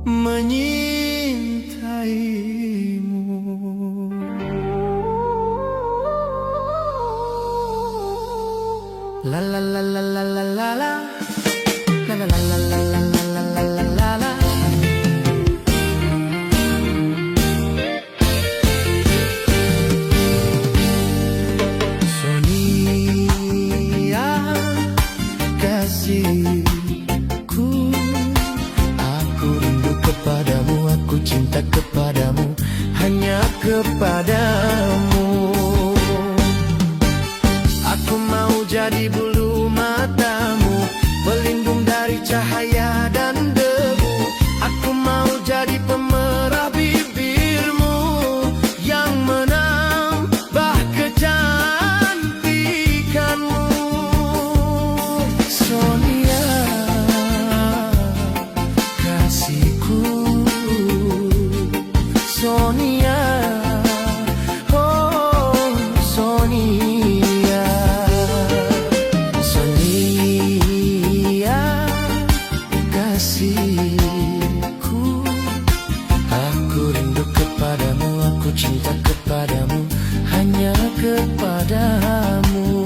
menyintaimu. La la la la la la la la la la la la la la la la la. Sonia, kasihku, aku rindu kepadamu, aku cinta kepadamu, hanya kepadamu. Aku mau jadi bulu matamu, pelindung dari cahaya dan debu. Aku mau jadi pemerah bibirmu yang menambah kecantikanmu. Sonia, kasihku, Sonia, oh Sonia. Kasihku, aku rindu kepadamu, aku cinta kepadamu, hanya kepadamu.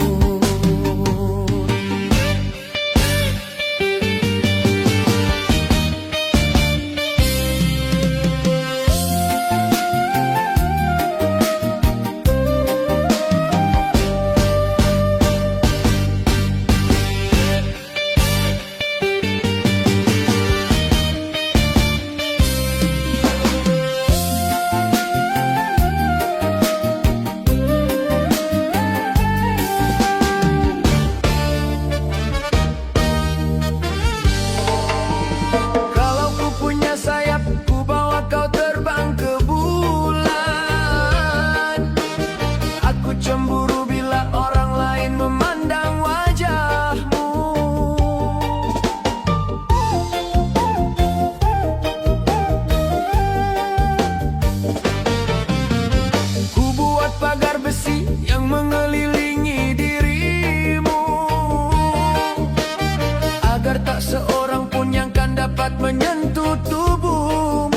Cemburu bila orang lain memandang wajahmu. Ku buat pagar besi yang mengelilingi dirimu, agar tak seorang pun yang kan dapat menyentuh tubuhmu.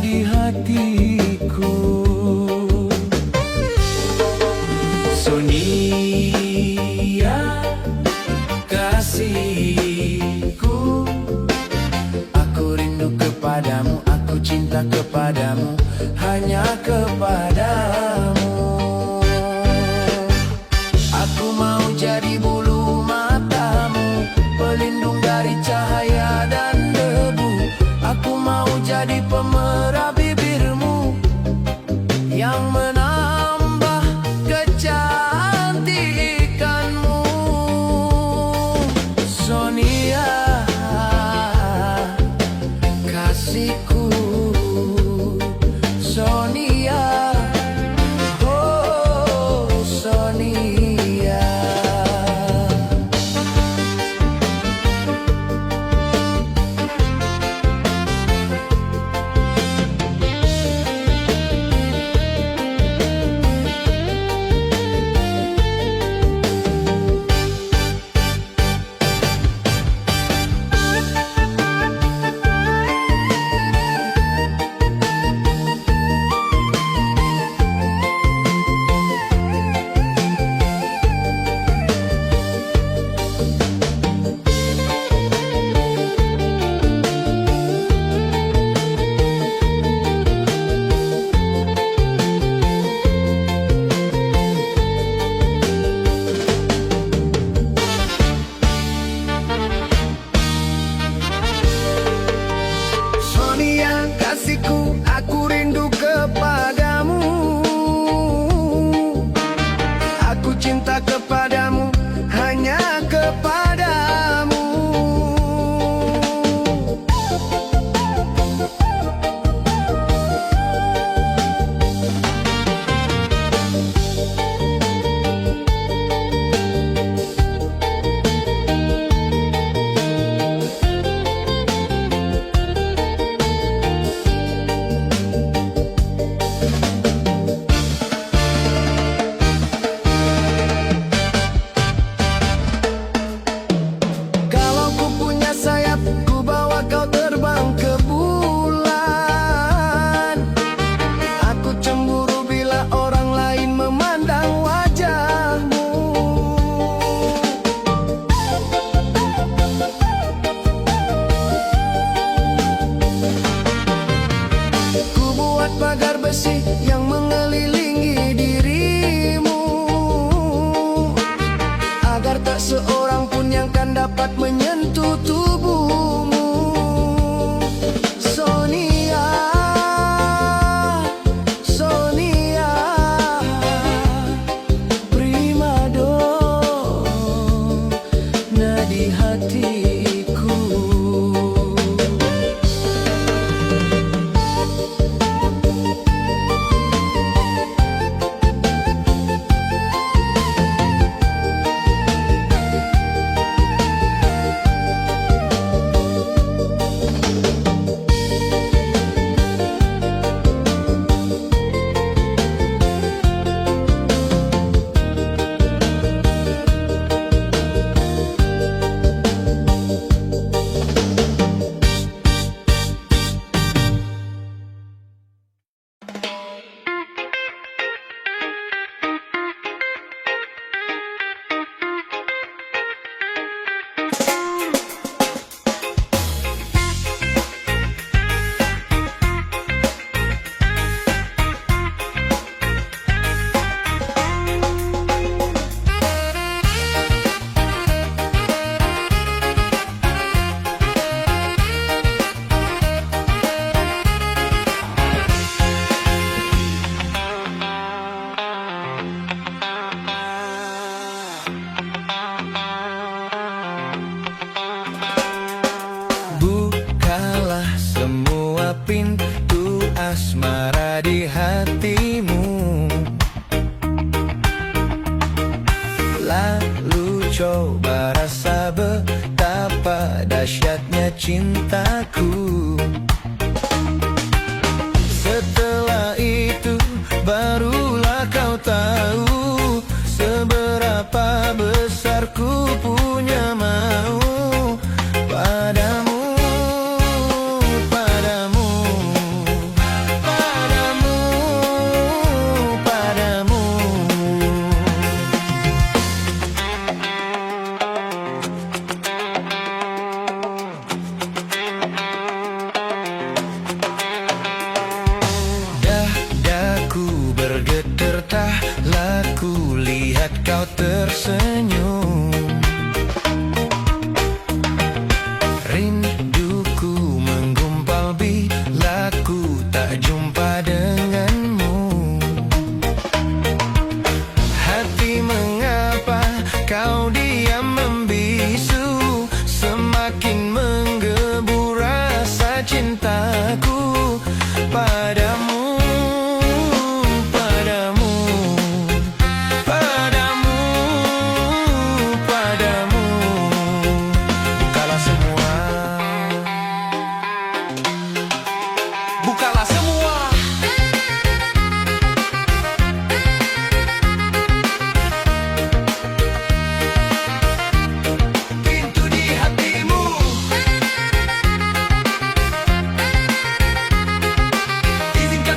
Di hatiku, Sonia, kasihku, aku rindu kepadamu, aku cinta kepadamu, hanya kepadamu. Aku mau jadi bulu matamu, pelindung dari cahaya dan debu. Aku mau jadi pemerah bibirmu yang menambah kecantikanmu. Sonia, kasihku, Sonia, buat pagar besi yang mengelilingi dirimu, agar tak seorang pun yang kan dapat menyentuh tubuhmu. Sonia, Sonia, primadona di hatiku. Bukalah semua pintu asmara di hatimu, lalu coba rasa betapa dahsyatnya cintaku. Setelah itu barulah kau tahu seberapa besar ku punya mau padamu. Bergetar tak laku lihat kau tersenyum. Rinduku menggumpal bila ku tak jumpa denganmu. Hati mengapa kau diam membisu, semakin menggebu rasa cintaku padamu. Bukalah semua pintu di hatimu. Izinkan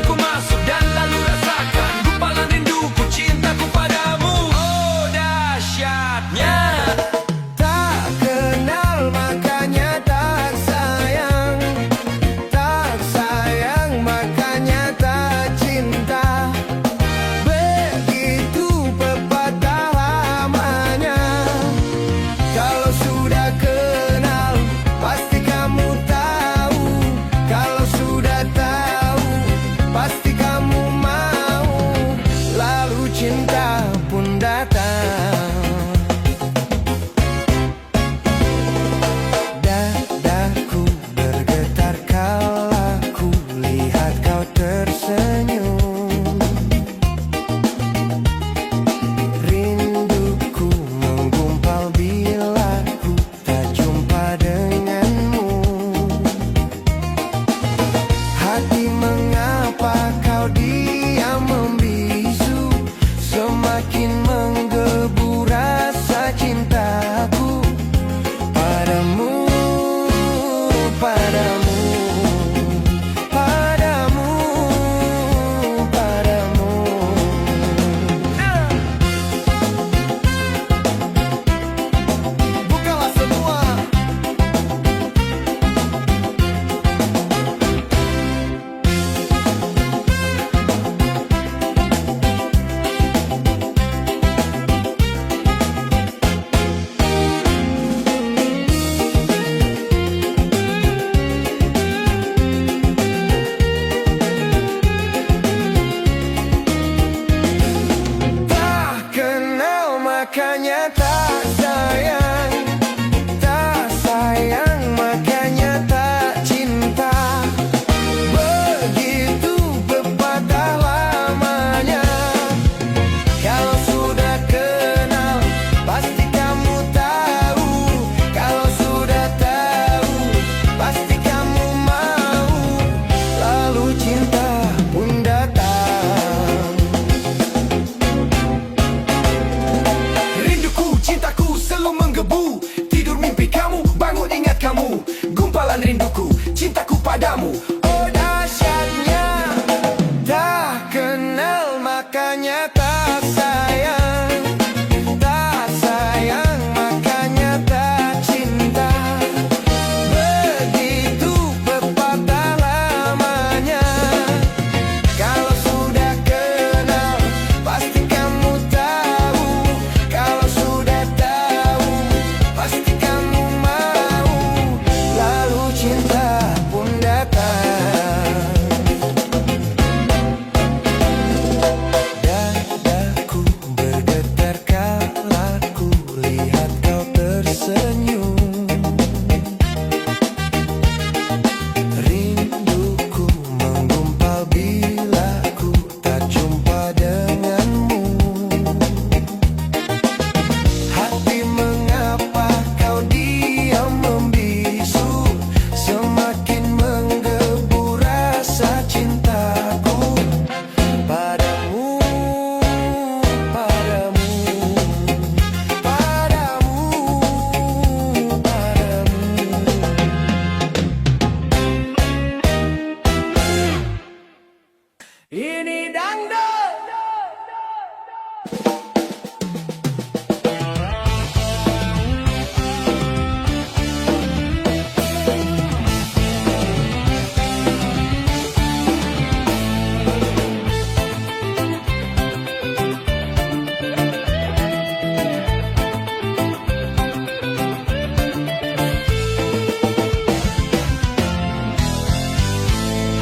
Ini dangdut.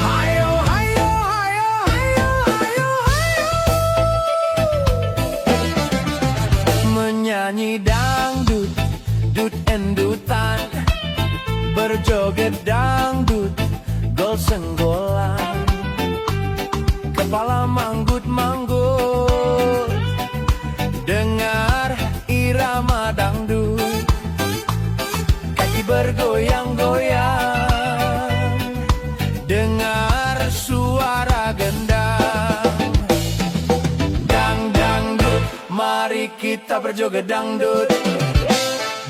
Hayo, hayo, hayo, hayo, hayo, hayo. Menyanyi dangdut, dut endutan, berjoget dangdut, gol senggolan, kepala manggut-manggut, dengar irama dangdut, kaki bergoyang-goyang, dengar suara gendang. Dang dangdut, mari kita berjoget dangdut.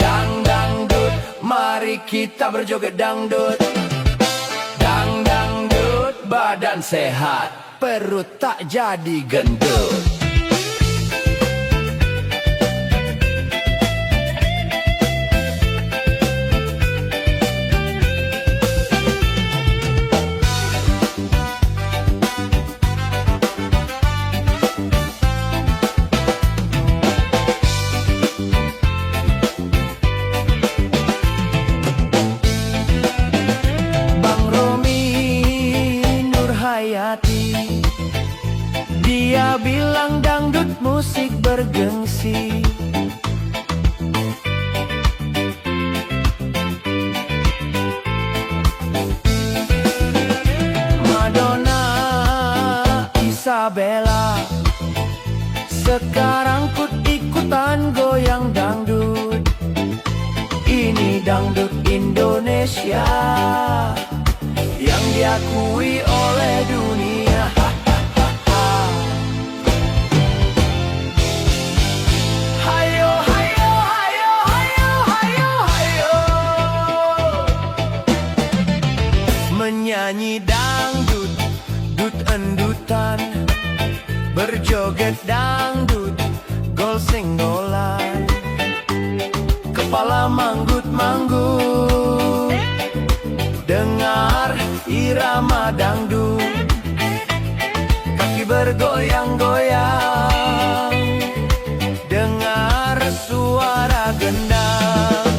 Dang dangdut, mari kita berjoget dangdut. Dang dangdut, badan sehat, perut tak jadi gendut. Bang Romi Nurhayati, dia bilang dangdut musik bergengsi. Madonna Isabella, sekarang ikut-ikutan goyang dangdut. Ini dangdut Indonesia yang diakui oleh dunia. Hayo, hayo, hayo, hayo, hayo, hayo. Menyanyi dangdut, dut endutan, berjoget dangdut, gol senggolan, kepala manggut-manggut, dengar irama dangdut, kaki bergoyang-goyang, dengar suara gendang.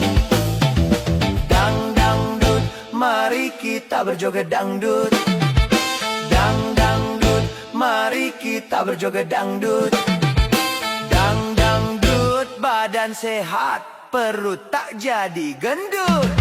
Dang dangdut, mari kita berjoget dangdut. Dang dangdut, mari kita berjoget dangdut. Dang dangdut, badan sehat, perut tak jadi gendut.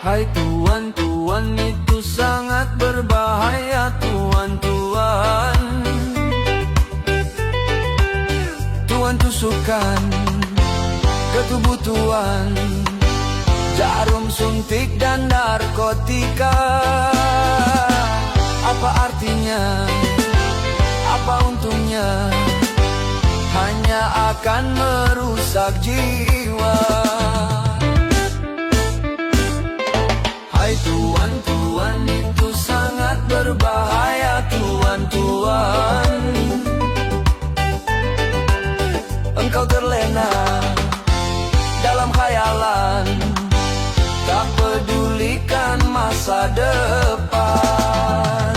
Hai Tuan, Tuan itu sangat berbahaya Tuan, Tuan. Tuan tusukkan ke tubuh Tuan jarum suntik dan narkotika. Apa artinya? Apa untungnya? Hanya akan merusak jiwa. Hai Tuan, Tuan itu sangat berbahaya Tuan, Tuan. Engkau terlena dalam khayalan, tak pedulikan masa depan.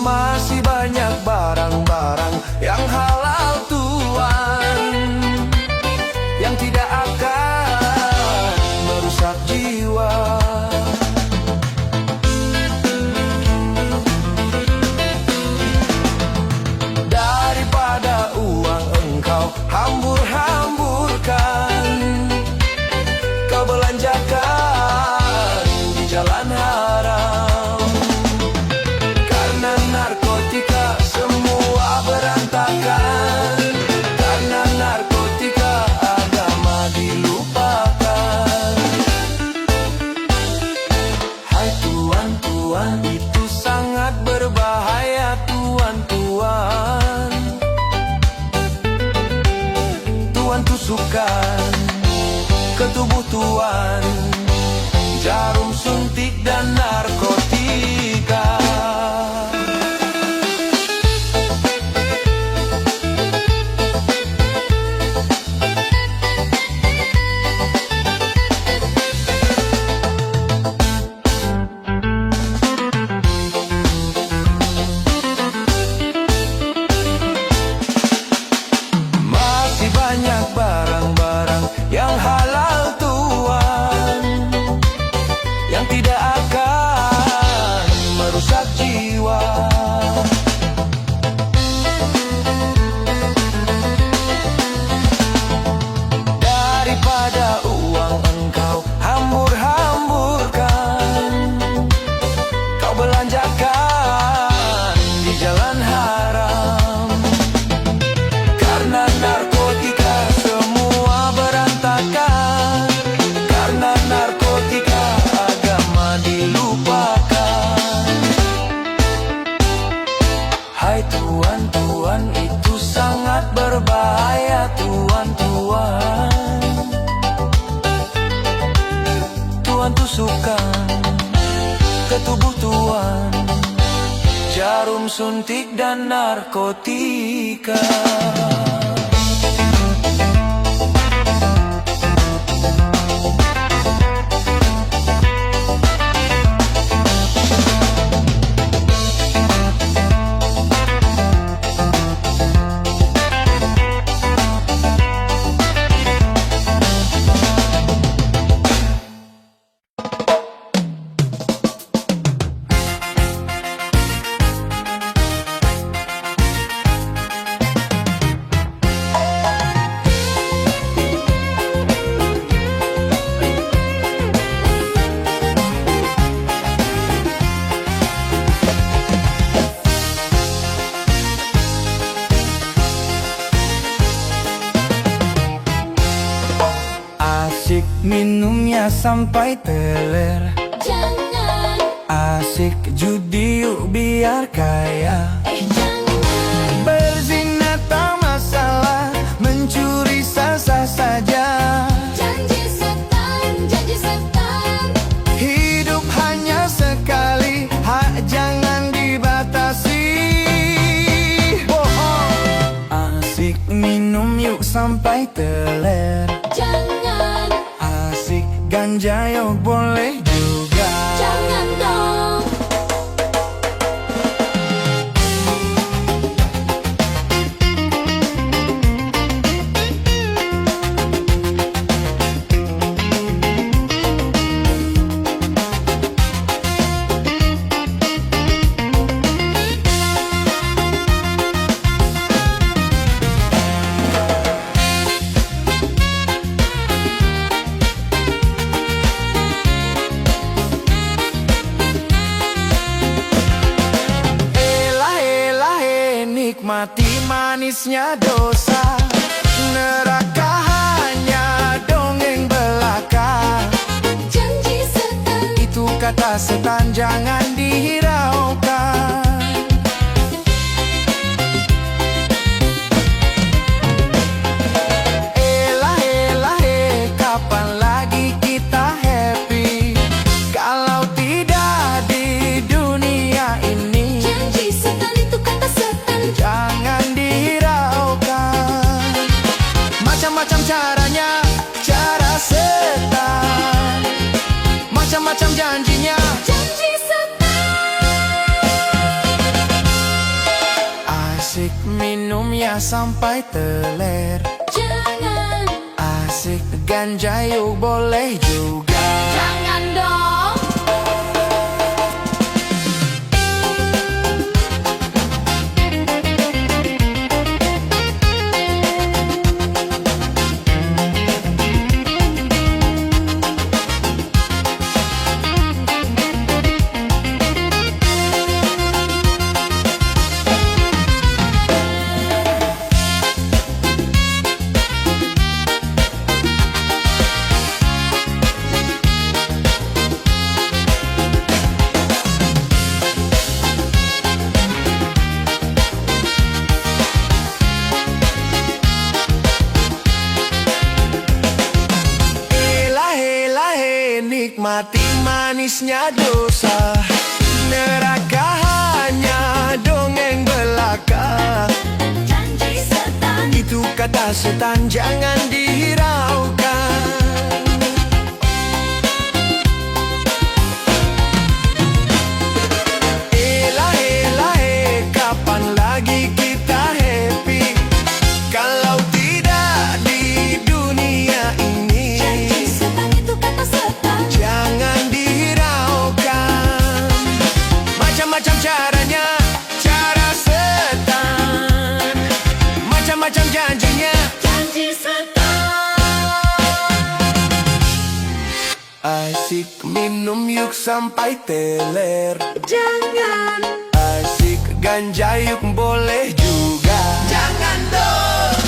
Masih banyak barang-barang yang halal Tuan, yang tidak akan merusak jiwa. Daripada uang engkau hambur-hamburkan, kau belanjakan di jalan haram. Karena narkotika semua berantakan, karena narkotika agama dilupakan. Hai Tuan, Tuan itu sangat berbahaya Tuan, Tuan. Tuan tusukkan ke tubuh Tuan jarum suntik dan narkotika. Masih banyak barang-barang yang halal Tuan, yang tidak akan merusak jiwa. Daripada uang engkau hambur-hamburkan, kau belanjakan di jalan haram. Karena narkotika semua berantakan, karena narkotika agama dilupakan. Hai Tuan, Tuan itu sangat berbahaya Tuan, Tuan. Tuan tusukkan ke tubuh Tuan jarum suntik dan narkotika. Asik minumnya sampai teler, Jangan asik judi yuk biar kaya. Jangan, Berzina tak masalah, mencuri sah-sah saja. janji setan. Hidup hanya sekali, hak jangan dibatasi. Bohong. Asik minum yuk sampai teler. Jangan, Asik ganja yuk boleh juga. jangan dong. Nikmati manisnya dosa, neraka hanya dongeng belaka. Janji setan, Itu kata setan jangan dihiraukan. Kapan lagi kita happy kalau tidak di dunia ini? janji setan itu kata setan. Jangan dihiraukan. Macam-macam caranya, cara setan. Macam-macam janjinya. Janji setan. Asik minum ya sampai teler. Jangan, Asik ganja yuk boleh juga. jangan dong. Nikmati manisnya dosa, neraka hanya dongeng belaka. Janji setan, Itu kata setan jangan dihiraukan. Kapan lagi kita happy kalau tidak di dunia ini? janji setan itu kata setan. Jangan dihiraukan. Macam-macam caranya, cara setan. Macam-macam janjinya. Janji setan. Asik minum yuk sampai teler. Jangan, Asik ganja yuk boleh juga. Jangan dong.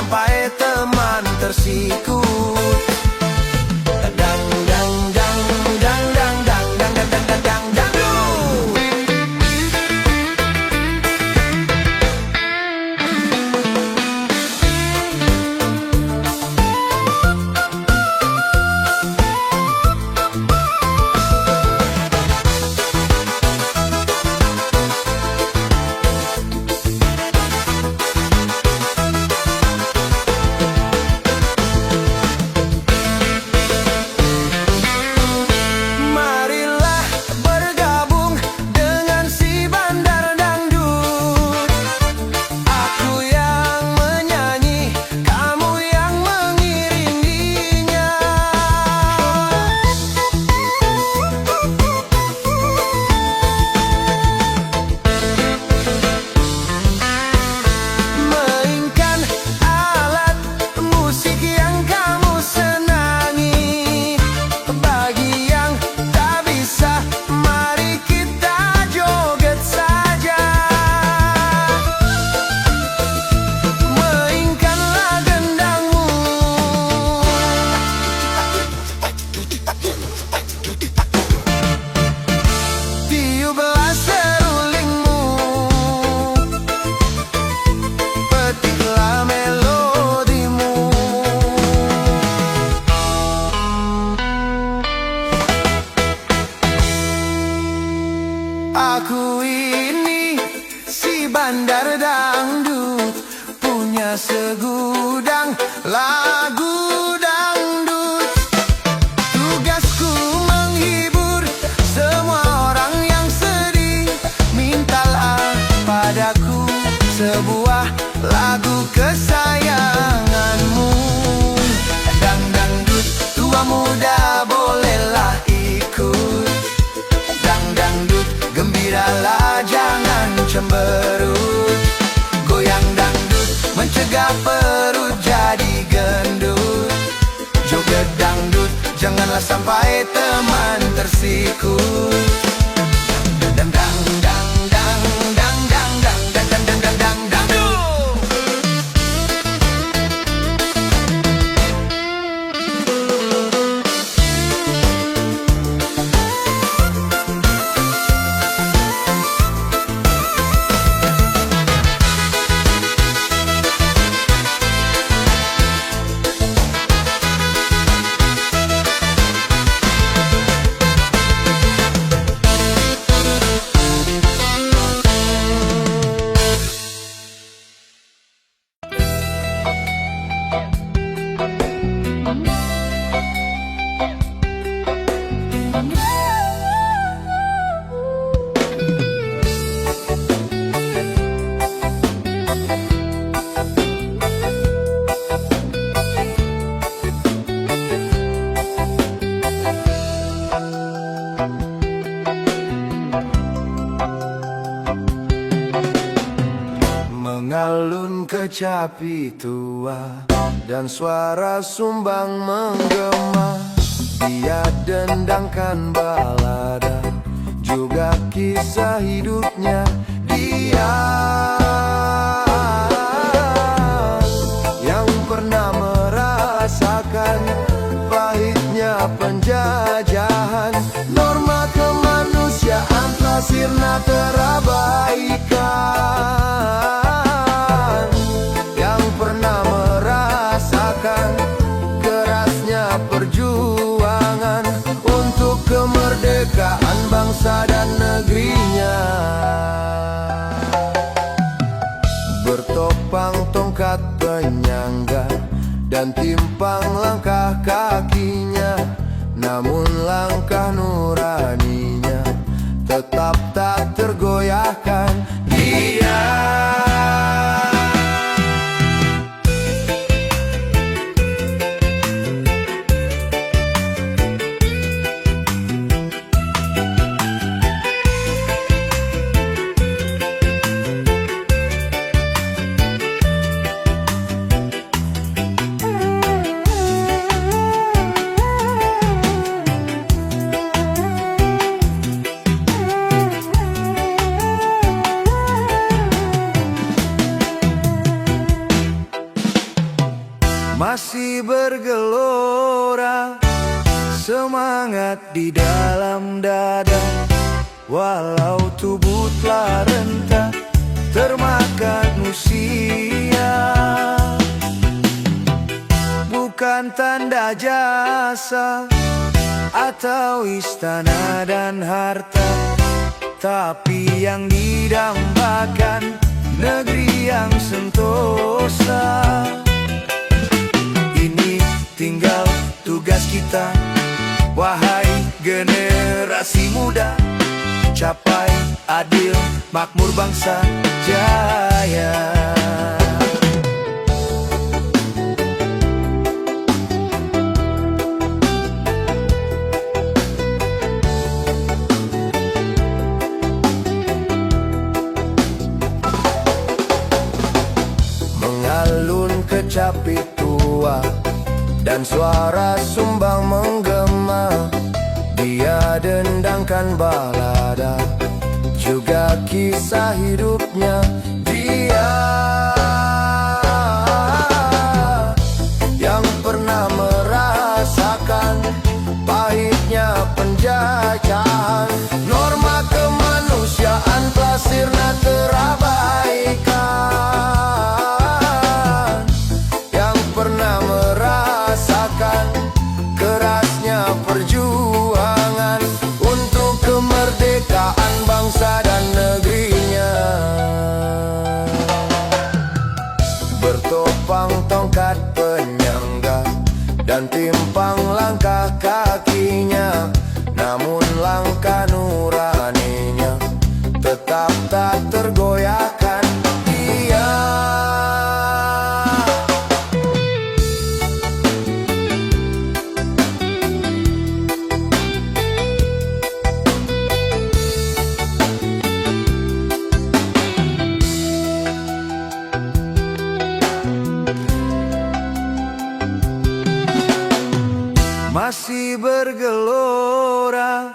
sampai teman tersikut. Dang dang dang dang dang dang dang dang dang dang dang dangdut. Marilah bergabung dengan si bandar dangdut. Aku yang menyanyi, kamu yang mengiringinya. Mainkan alat musik yang kamu senangi. Bagi yang tak bisa, mari kita joget saja. Mainkanlah gendangmu, tiuplah serulingmu, petiklah melodimu. Aku ini si bandar dangdut, punya segudang lagu dangdut. Tugasku menghibur semua orang yang sedih. Mintalah padaku sebuah lagu kesayanganmu. Dang dangdut, tua muda bolehlah ikut. Dang dangdut, gembiralah jangan cemberut. Goyang dangdut, mencegah perut jadi gendut. Joget dangdut, janganlah sampai teman tersikut. Dang dang dang dang dang dang dang dang dang dang dang dang dangdut. Mengalun kecapi tua dan suara sumbang menggema. Dia dendangkan balada, juga kisah hidupnya. Dia yang pernah merasakan pahitnya penjajahan. Norma kemanusiaan telah sirna terabaikan. Yang pernah merasakan kerasnya perjuangan untuk kemerdekaan bangsa dan negerinya. Bertopang tongkat penyangga dan timpang langkah kakinya, namun langkah nuraninya tetap tak tergoyahkan. Dia masih bergelora, semangat di dalam dada. Walau tubuh telah renta, termakan usia, bukan tanda jasa atau istana dan harta, tapi yang didambakan negeri yang sentosa. Ini tinggal tugas kita, wahai generasi muda, capai adil makmur bangsa jaya. Mengalun kecapi tua dan suara sumbang menggema, dia dendangkan balada, juga kisah hidupnya. Dia yang pernah merasakan pahitnya penjajahan, norma kemanusiaan telah sirna terabaikan. Yang pernah merasakan kerasnya perjuangan untuk kemerdekaan bangsa dan negerinya. Bertopang tongkat penyangga dan timpang langkah kakinya, namun langkah nuraninya tetap tak tergoyahkan. Dia masih bergelora,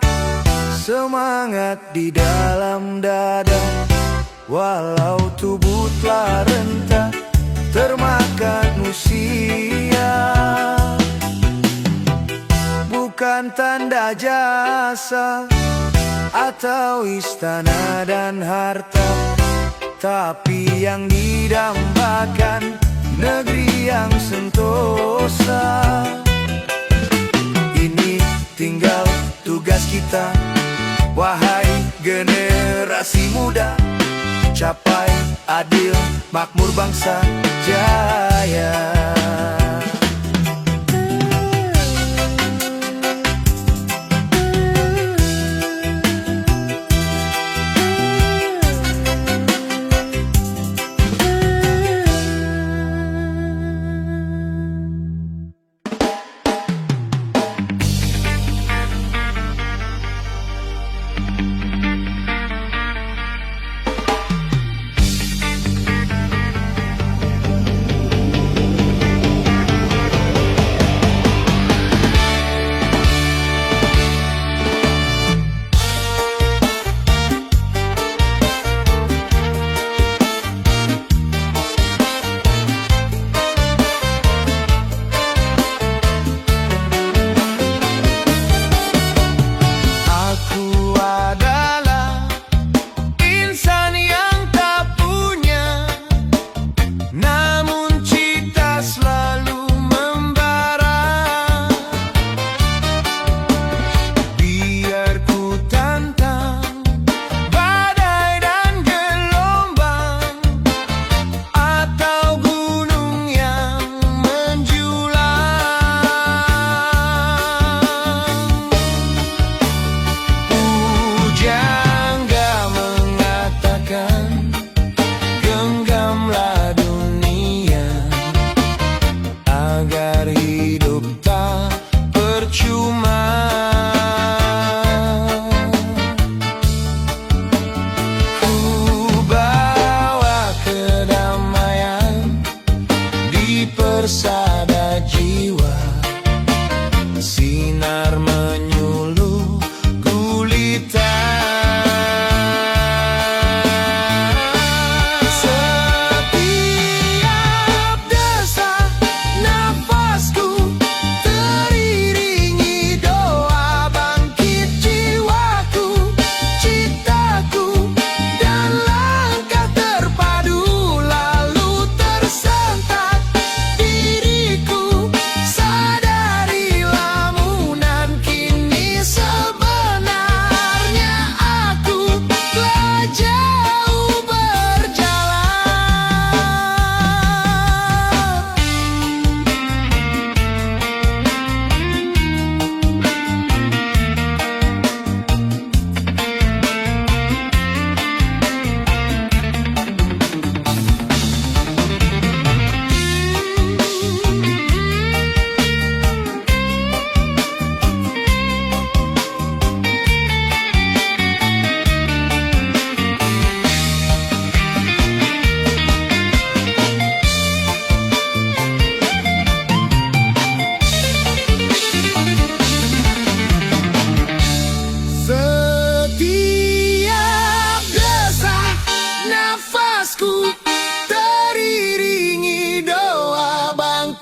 semangat di dalam dada. Walau tubuh telah renta, termakan usia, bukan tanda jasa atau istana dan harta, tapi yang didambakan negeri yang sentosa. Ini tinggal tugas kita, wahai generasi muda, capai adil makmur bangsa jaya.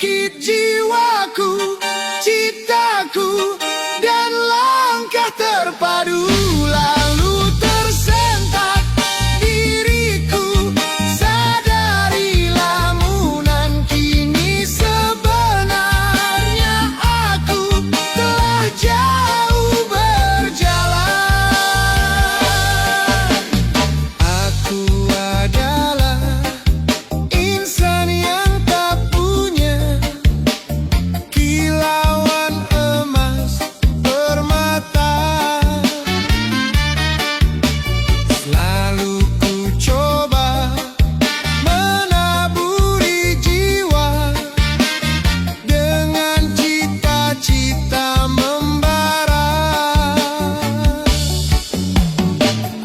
bangkit jiwaku, citaku, dan langkah terpadu. Lalu tersentak diriku, sadari lamunan kini sebenarnya aku telah jauh berjalan. Aku adalah insan yang tak punya kilauan emas permata. Selalu ku coba menaburi jiwa dengan cita-cita membara.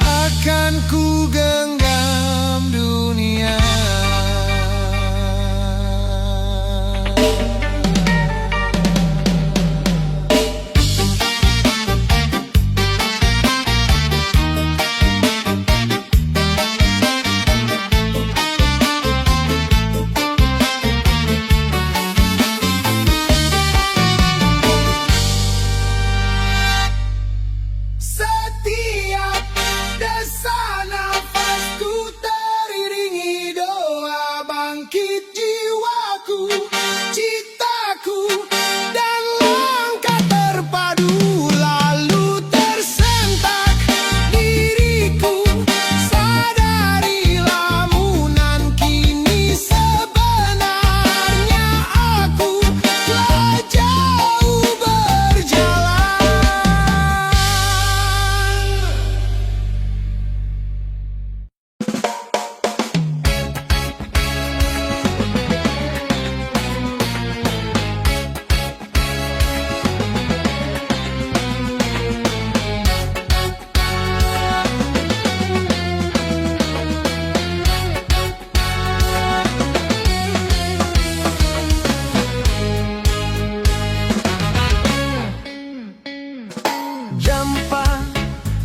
Akan ku genggam dunia. Setiap desa nafasku teriringi doa, bangkit jiwaku, citaku, dan langkah terpadu. Lalu tersentak diriku, sadari lamunan kini sebenarnya aku telah jauh berjalan.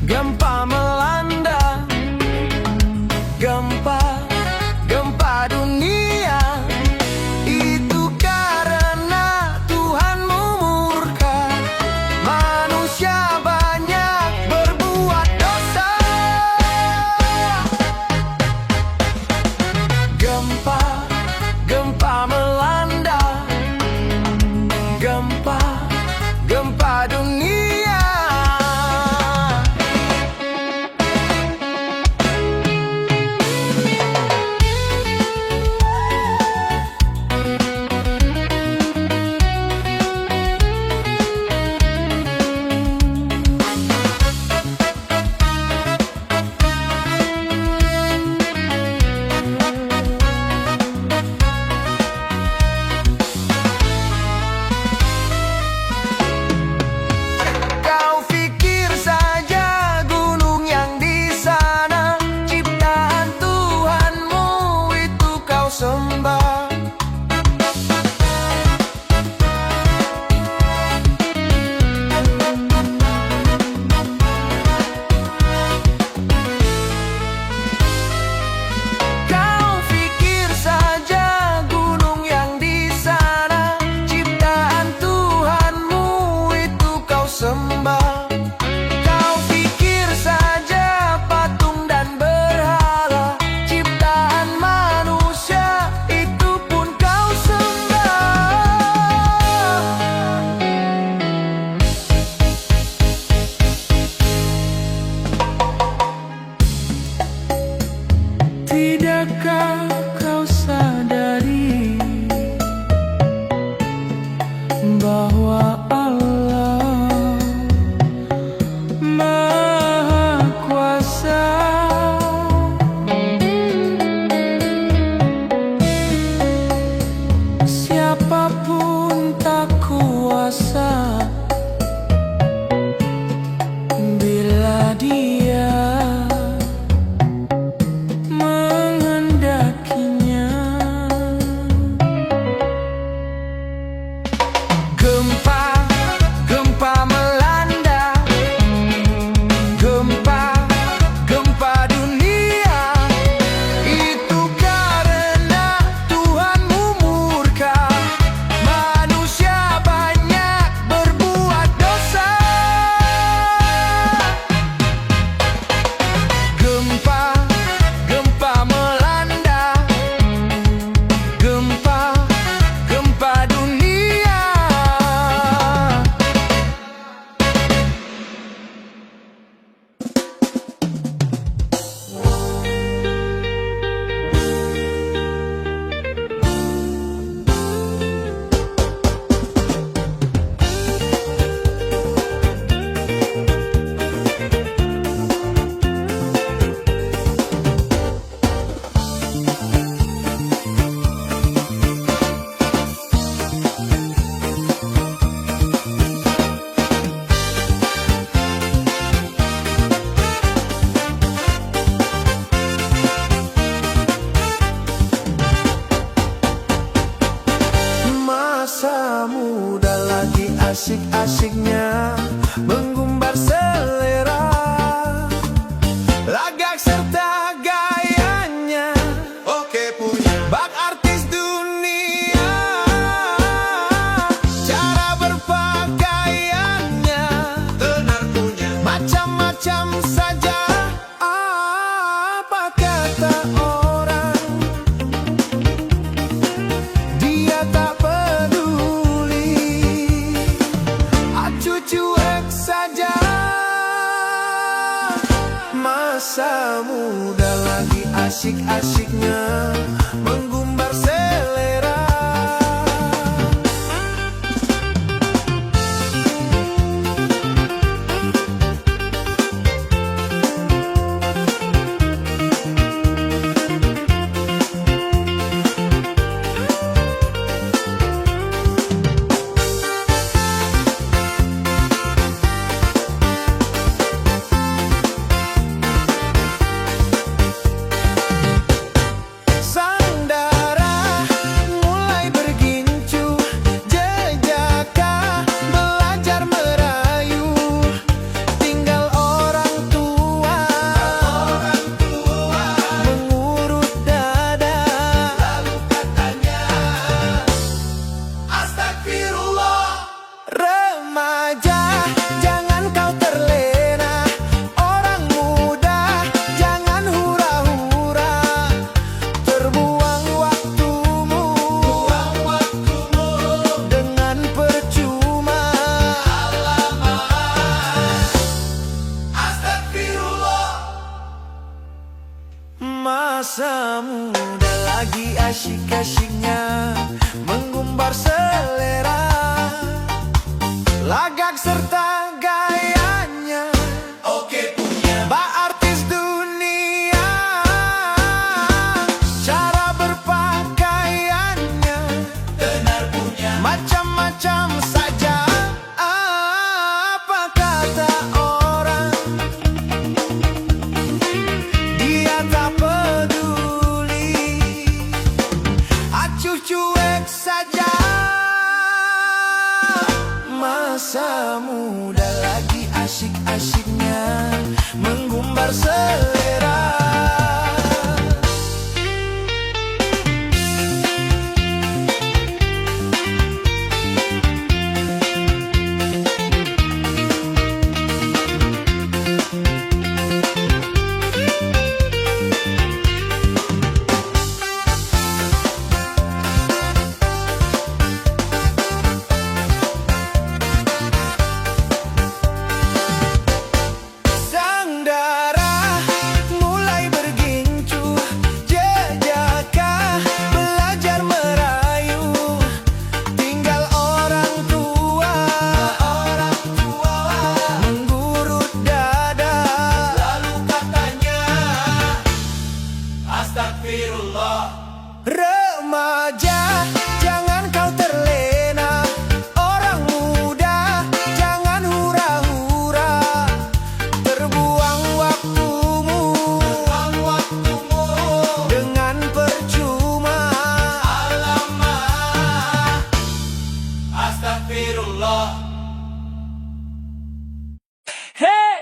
Gempa melanda, gempa dunia. Itu karena Tuhanmu murka, manusia banyak berbuat dosa. Gempa melanda, gempa dunia. Kau pikir saja gunung yang di sana ciptaan Tuhanmu itu kau sembah. Kau pikir saja gunung yang di sana ciptaan Tuhanmu itu kau sembah. Kau pikir saja patung dan berhala ciptaan manusia itu pun kau sembah. Tidakkah kau sadari bahwa Allah Maha Kuasa? Siapapun tak kuasa bila Dia menghendakinya. Gempa melanda, gempa dunia. Itu karena Tuhanmu murka, Masa muda lagi asik-asiknya menggumbar selera, lagak serta gayanya. Oke punya bak artis dunia, cara berpakaiannya tenar punya macam-macam saja. Apa kata orang, dia tak cuek saja. Masa muda lagi asik-asiknya menggumbar selera. Masa muda lagi asyik-asyiknya menggumbar selera, lagak serta gayanya. Oke punya bak artis dunia, cara berpakaiannya tenar punya macam-macam saja. Apa kata orang, dia tak cuek saja. Masa muda lagi asik-asiknya menggumbar selera. Remaja, jangan kau terlena. Orang muda, jangan hura-hura. Terbuang waktumu dengan percuma. Alamak, astagfirullah. Hey!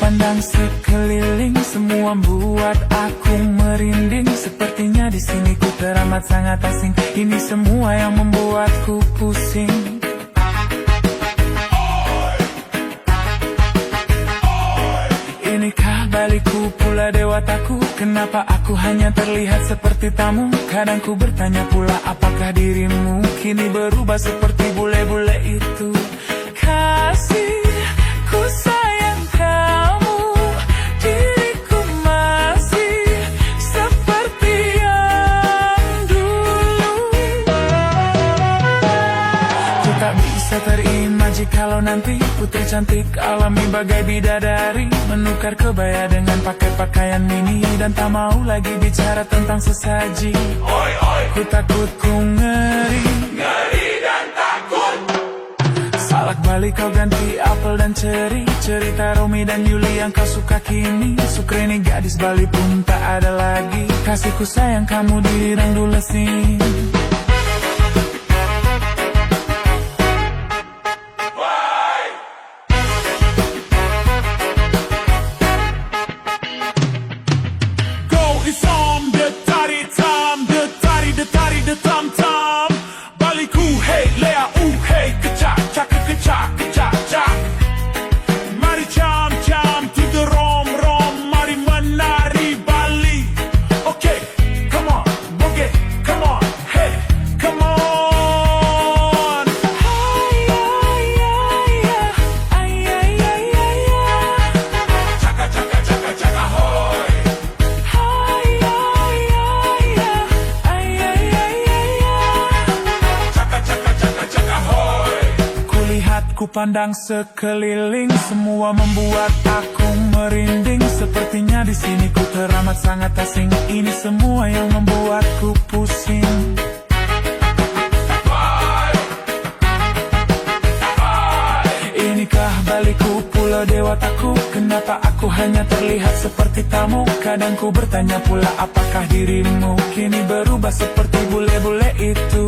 Pandang sekeliling, semua buat aku merinding. Sepertinya di sini ku teramat sangat asing. Ini semua yang membuatku pusing. Inikah balikku pula dewataku? Kenapa aku hanya terlihat seperti tamu? Kadang ku bertanya pula, apakah dirimu kini berubah seperti bule-bule itu? Kasih, ku sayang kamu, diriku masih seperti yang dulu. bisa terima jikalau nanti putri cantik alami bagai bidadari, menukar kebaya dengan pakai pakaian mini, dan tak mau lagi bicara tentang sesaji. Ku takut, ku ngeri dan takut. Salak balik kau ganti apel dan ceri, cerita Romi dan Yuli yang kau suka kini. Sukrini gadis Bali pun tak ada lagi, kasihku sayang kamu direngdu lesin. The tam tam Baliku hey lea hey kecak cak kecak kecak cak. Mari jam jam to the rom rom, mari menari Bali. Okay, come on, boogie, come on, hey, come on. Chaka chaka chaka chaka hoy. Ku pandang sekeliling, semua membuat aku merinding. Sepertinya di sini ku teramat sangat asing. Ini semua yang membuatku pusing. Inikah Baliku, pulau dewataku? Kenapa aku hanya terlihat seperti tamu? Kadang ku bertanya pula, apakah dirimu kini berubah seperti bule-bule itu?